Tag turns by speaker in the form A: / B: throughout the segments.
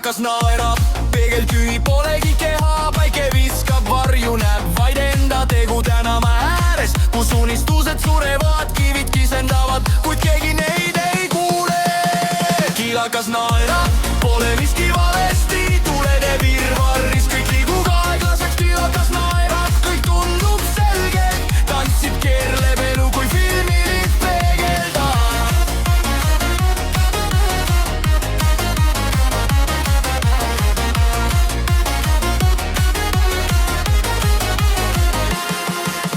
A: kiilakas naerab, peegel tühi, polegi keha, päike viskab varju, näeb vaid enda tegu tänamäe ääres, kus unistused surevad, kivid kisendavad, kuid keegi neid ei kuule. Kiilakas naerab, pole miski valesti, tulede virvarris kõik liigub aeglaselt. Kiilakas naerab, kõik tundub selge, tantsib, keerleb elu kui filmilit peegeldab.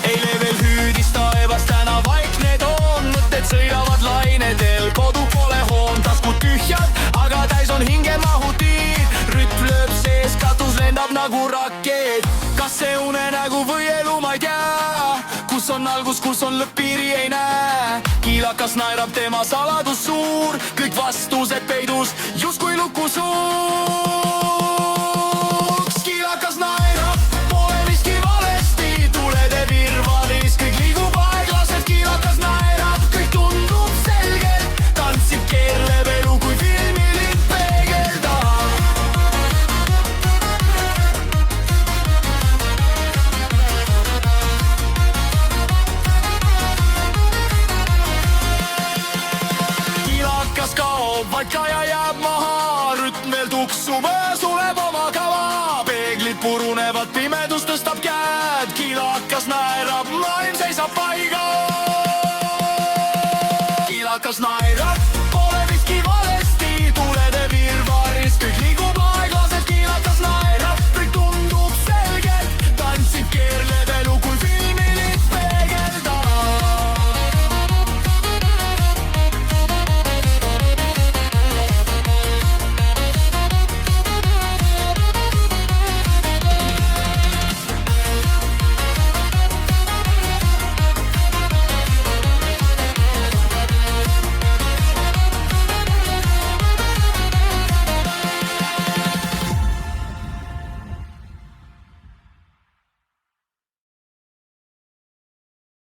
A: Eile veel hüüdis taevas, täna vaikne toon, mõtted sõidavad lainedel, kodu pole hoon, taskud tühjad, aga täis on hingemahutiid. Rütm lööb sees, katus lendab nagu rakett. Kas see unenägu või elu, ma ei tea, kus on algus, kus on lõpp, piiri ei näe. Kiilakas naerab, tema saladus suur, kõik vastused peidus justkui luku suuks. Kiilakas naerab, pole miski valesti, tulede virvaris kõik liigub aeglaselt. Kiilakas naerab, kõik tundub selgelt, tantsib, keerleb elu kui filmilit peegeldab. Kiilakas kaob, vaid kaja jääb maha, rütm veel tuksub, suleb oma kava. Peeglid purunevad, pimedus tõstab käed, kiilakas naerab, maailm seisab paigal. Kiilakas naerab.